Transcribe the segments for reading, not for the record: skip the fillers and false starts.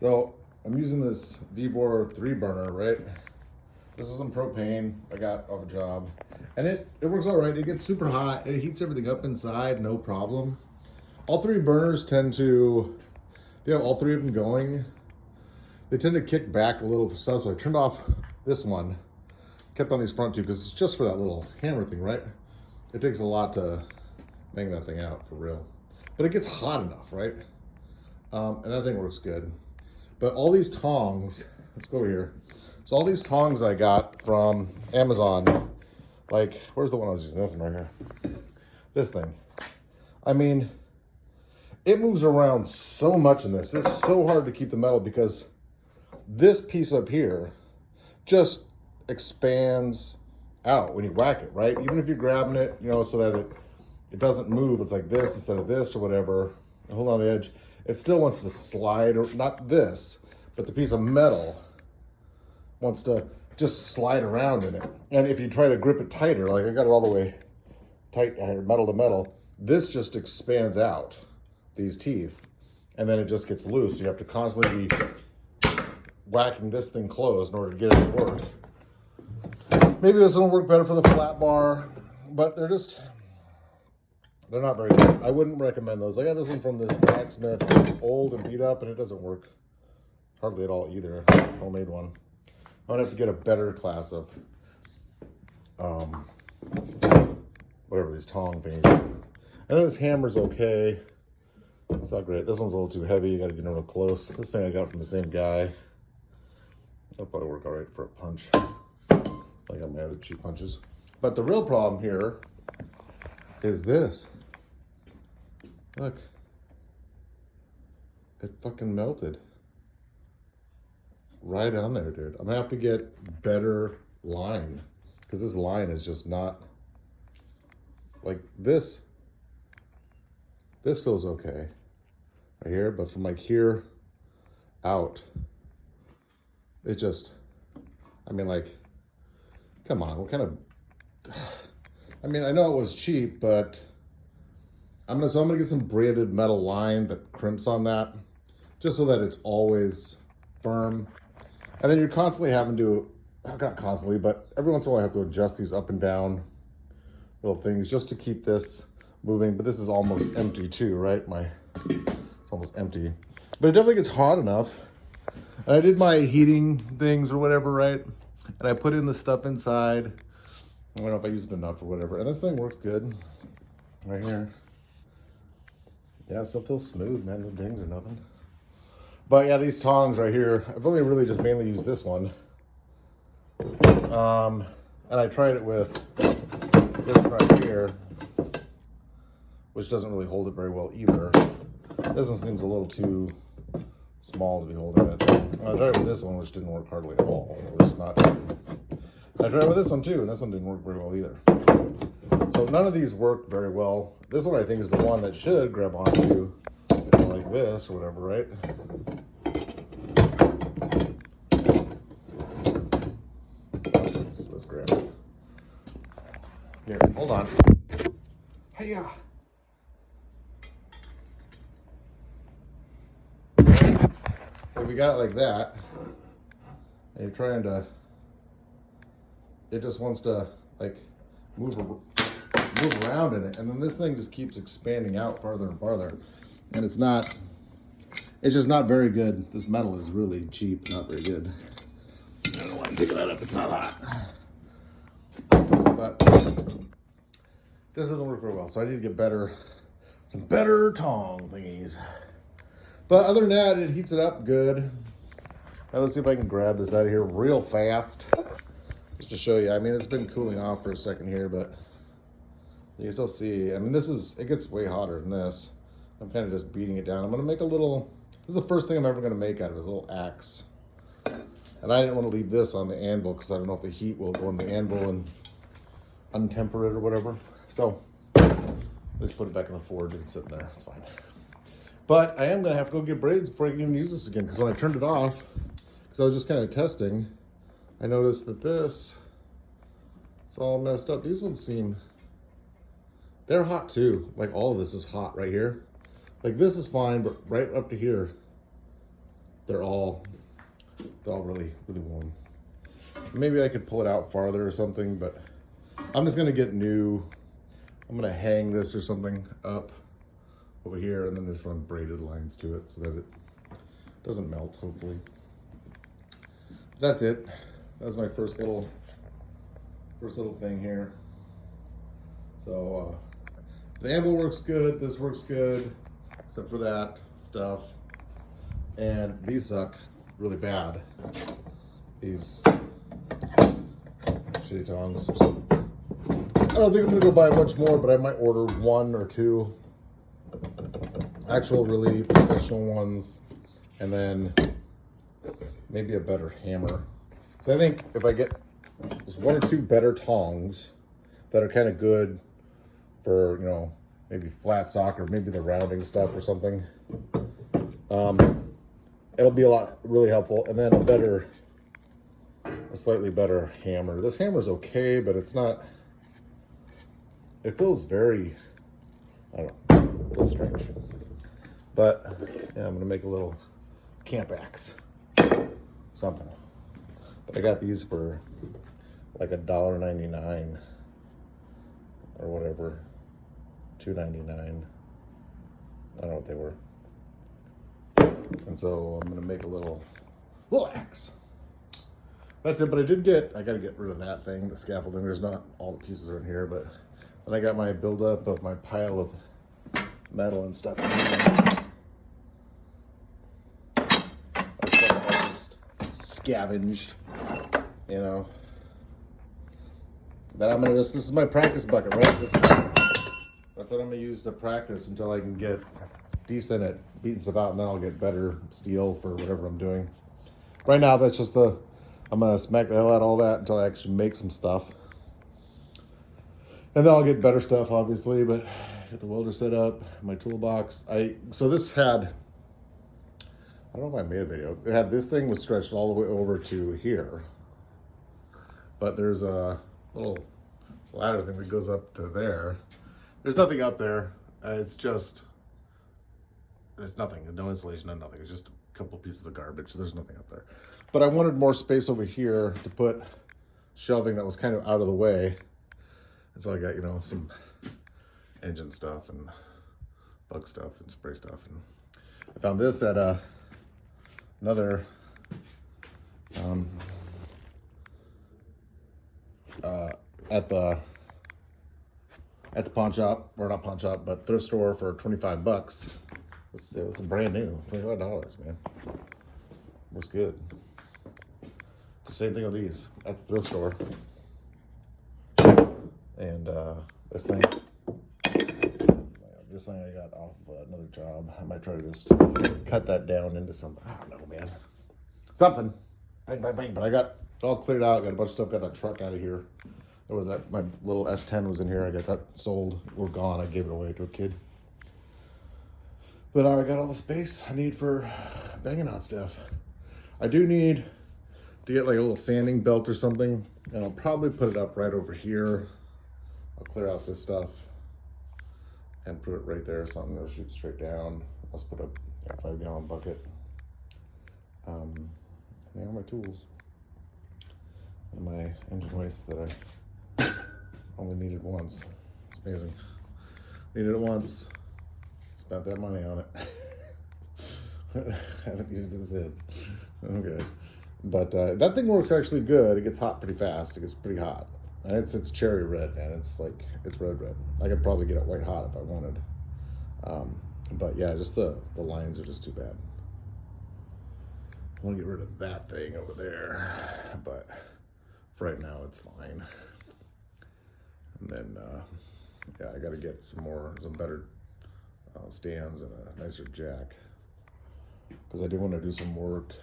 So I'm using this Vibor 3 burner, right? This is some propane I got off a job. And it works all right. It gets super hot. It heats everything up inside, no problem. All three burners tend to, if you have all three of them going, they tend to kick back a little stuff. So I turned off this one, kept on these front two, because it's just for that little hammer thing, right? It takes a lot to bang that thing out, for real. But it gets hot enough, right? And that thing works good. But all these tongs, let's go here. So all these tongs I got from Amazon, like, where's the one I was using? This one right here. This thing. I mean, it moves around so much in this. It's so hard to keep the metal because this piece up here just expands out when you whack it, right? Even if you're grabbing it, you know, so that it doesn't move. It's like this instead of this or whatever. Hold on the edge. It still wants to slide, or not this, but the piece of metal wants to just slide around in it. And if you try to grip it tighter, like I got it all the way tight, metal to metal, this just expands out, these teeth, and then it just gets loose. So you have to constantly be whacking this thing closed in order to get it to work. Maybe this will work better for the flat bar, but they're not very good. I wouldn't recommend those. I got this one from this blacksmith. It's old and beat up, and it doesn't work hardly at all either. Homemade one. I'm gonna have to get a better class of whatever these tong things. And then this hammer's okay. It's not great. This one's a little too heavy. You gotta get in real close. This thing I got from the same guy. That'll probably work all right for a punch. I got my other cheap punches. But the real problem here is this. Look. It fucking melted. Right on there, dude. I'm gonna have to get better line, because this line is just not like this. This feels okay right here, but from like here out, it just, I mean, like, come on, what kind of, I mean, I know it was cheap, but I'm gonna get some braided metal line that crimps on that, just so that it's always firm. And then you're constantly having to, not constantly, but every once in a while I have to adjust these up and down little things just to keep this moving. But this is almost empty too, right? It's almost empty. But it definitely gets hot enough. And I did my heating things or whatever, right? And I put in the stuff inside. I don't know if I used it enough or whatever. And this thing works good right here. Yeah, it still feels smooth, man. No dings or nothing. But yeah, these tongs right here, I've only really just mainly used this one. And I tried it with this right here, which doesn't really hold it very well either. This one seems a little too small to be holding it. And I tried it with this one, which didn't work hardly at all. It was not. I tried it with this one too, and this one didn't work very well either. So none of these work very well. This one I think is the one that should grab onto like this or whatever, right? Let's grab it. Here, hold on. Hiya. If we got it like that, and you're trying to, it just wants to like move around in it, and then this thing just keeps expanding out farther and farther, and it's just not very good. This metal is really cheap, not very good. I don't want to pick that up, it's not hot. But this doesn't work very well, so I need to get some better tong thingies. But other than that, it heats it up good. Now let's see if I can grab this out of here real fast, just to show you. I mean, it's been cooling off for a second here, but you can still see. I mean, it gets way hotter than this. I'm kind of just beating it down. I'm gonna make this is the first thing I'm ever gonna make out of this little axe. And I didn't want to leave this on the anvil because I don't know if the heat will go on the anvil and untemper it or whatever. So just put it back in the forge and sit there. It's fine. But I am going to have to go get braids before I can even use this again, because when I turned it off, because I was just kind of testing, I noticed that it's all messed up. These ones they're hot too. Like all of this is hot right here. Like this is fine, but right up to here, they're all really, really warm. Maybe I could pull it out farther or something, but I'm just gonna get new. I'm gonna hang this or something up over here and then just run braided lines to it so that it doesn't melt, hopefully. That's it. That was my first little thing here. So the anvil works good, this works good, except for that stuff. And these suck really bad. These shitty tongs. So I don't think I'm gonna go buy much more, but I might order 1 or 2 actual really professional ones, and then maybe a better hammer. So I think if I get just 1 or 2 better tongs that are kind of good for, you know, maybe flat stock or maybe the rounding stuff or something, it'll be really helpful. And then a slightly better hammer. This hammer's okay, but it's not, it feels very, I don't know, a little strange. But yeah, I'm gonna make a little camp axe, something. But I got these for like $1.99 or whatever, $2.99. I don't know what they were. And so I'm gonna make a little axe. That's it. But I gotta get rid of that thing, the scaffolding. There's not all the pieces are in here, but then I got my buildup of my pile of metal and stuff. I just scavenged, you know. Then I'm gonna this is my practice bucket, right? That's what I'm gonna use to practice until I can get decent at beating stuff out, and then I'll get better steel for whatever I'm doing. Right now, that's just I'm gonna smack the hell out of all that until I actually make some stuff. And then I'll get better stuff, obviously, but get the welder set up, my toolbox. So this had, I don't know if I made a video. It had, this thing was stretched all the way over to here, but there's a little ladder thing that goes up to there. There's nothing up there. It's nothing, no insulation, no nothing. It's just a couple pieces of garbage. There's nothing up there. But I wanted more space over here to put shelving that was kind of out of the way. And so I got, you know, some engine stuff and bug stuff and spray stuff. And I found this at another at the pawn shop, or not pawn shop, but thrift store for 25 bucks. It was brand new, $25, man. Works good. The same thing with these at the thrift store. And this thing I got off of another job. I might try to just cut that down into some, I don't know, man, something. Bang, bang, bang. But I got it all cleared out. Got a bunch of stuff. Got that truck out of here. There was that, my little S10 was in here. I got that sold. We're gone. I gave it away to a kid. But now I got all the space I need for banging on stuff. I do need to get like a little sanding belt or something, and I'll probably put it up right over here. I'll clear out this stuff and put it right there or something. It'll shoot straight down. Let's put a 5-gallon bucket. And there are my tools and my engine hoist that I only needed once. It's amazing. Needed it once. Spent that money on it. Haven't used it since. Okay. But that thing works actually good. It gets hot pretty fast. It gets pretty hot. And it's cherry red, man. It's red. I could probably get it white hot if I wanted. But yeah, just the lines are just too bad. I want to get rid of that thing over there, but for right now it's fine. And then yeah, I got to get some better stands and a nicer jack, because I do want to do some work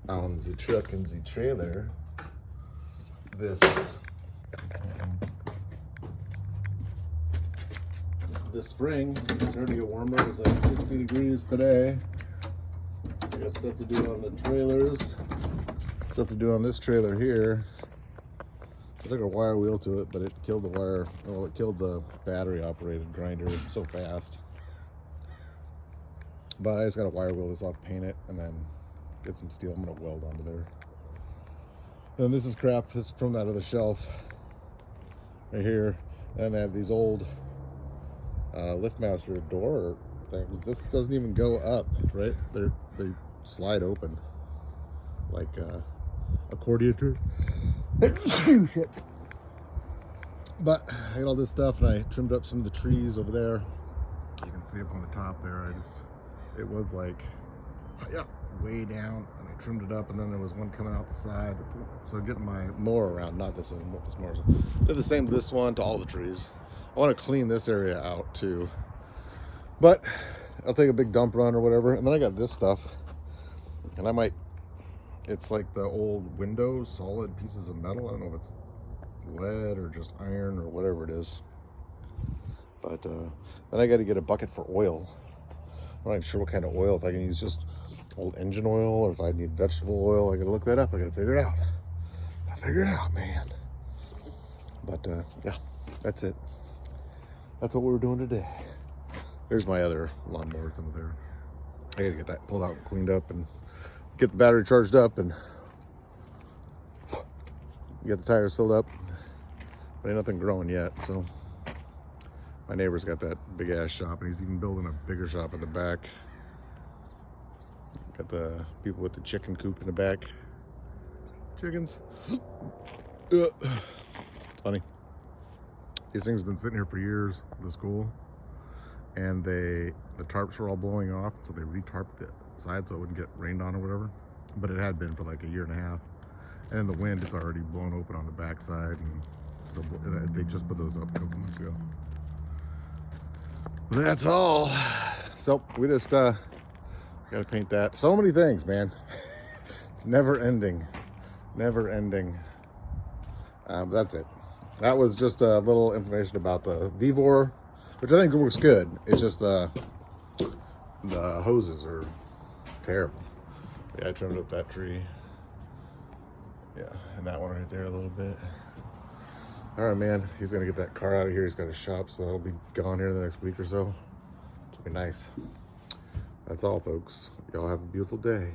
on the truck and the trailer this spring. It's starting to get warmer. It's like 60 degrees today. I got stuff to do on the trailers, stuff to do on this trailer here. I took a wire wheel to it, but it killed the wire. Well, it killed the battery operated grinder so fast. But I just got to wire wheel this off, paint it, and then get some steel. I'm going to weld onto there. And this is crap. This is from that other shelf right here. And they have these old LiftMaster door things. This doesn't even go up, right? They slide open like accordion to shit. But I got all this stuff, and I trimmed up some of the trees over there. You can see up on the top there. It was like, yeah, way down, and I trimmed it up, and then there was one coming out the side. So getting my mower around, not this one, this mower. Did the same to this one, to all the trees. I want to clean this area out too, but I'll take a big dump run or whatever. And then I got this stuff, and I might, it's like the old windows, solid pieces of metal. I don't know if it's lead or just iron or whatever it is. But then I got to get a bucket for oil. I'm not even sure what kind of oil, if I can use just old engine oil or if I need vegetable oil. I got to look that up. I got to figure it out. Man. But yeah, that's it. That's what we're doing today. There's my other lawnmower over there. I got to get that pulled out and cleaned up and get the battery charged up and get the tires filled up. But ain't nothing growing yet, so. My neighbor's got that big ass shop, and he's even building a bigger shop in the back. Got the people with the chicken coop in the back. Chickens. It's funny. These things have been sitting here for years, the school, and the tarps were all blowing off, so they re-tarped the side so it wouldn't get rained on or whatever. But it had been for like a year and a half, and in the wind, it's already blown open on the back side, and they just put those up a couple months ago. That's all. So we just gotta paint that. So many things, man. It's never ending. That's it. That was just a little information about the Vevor, which I think works good. It's just the hoses are terrible. Yeah, I trimmed up that tree. Yeah, and that one right there a little bit. All right, man, he's gonna get that car out of here. He's got a shop, so that'll be gone here in the next week or so. It'll be nice. That's all, folks. Y'all have a beautiful day.